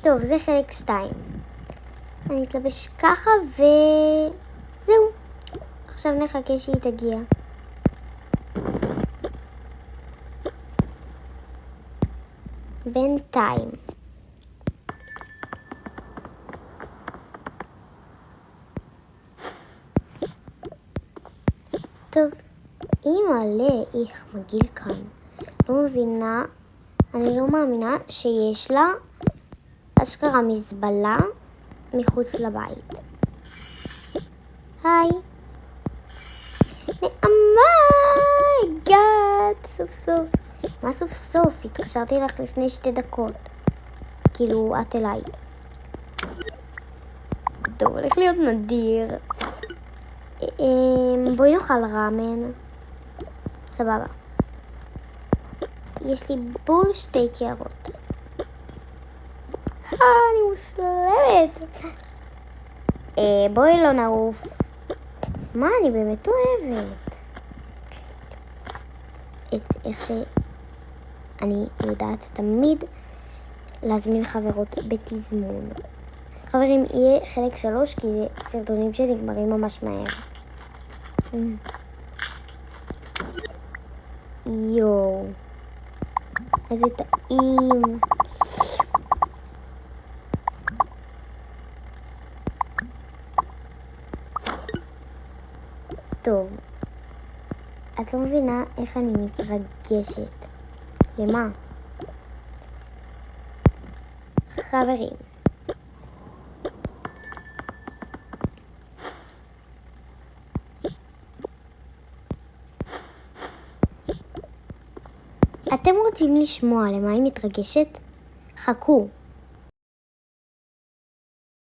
טוב, זה חלק 2. אני אתלבש ככה וזהו. עכשיו נחכה שהיא תגיע. בינתיים. טוב, אימא'לה, איך מגעיל כאן. לא מבינה, אני לא מאמינה שיש לה אשכרה מזבלה מחוץ לבית. היי. גאד, סוף סוף. מה סוף סוף? התקשרתי לך לפני 2 דקות. כאילו, את אליי. טוב, הולך להיות נדיר. בואי נאכל ראמן. סבבה. יש לי בול 2 קערות. אני מושלמת. בואי לא נעוף. מה, אני באמת אוהבת. איך שאני יודעת תמיד להזמין חברות בתזמון. חברים, יהיה חלק 3 כי זה סרטונים שנגמרים ממש מהר. יואו, איזה טעים. טוב, את לא מבינה איך אני מתרגשת. למה? חברים, אתם רוצים לשמוע למה היא מתרגשת? חכו.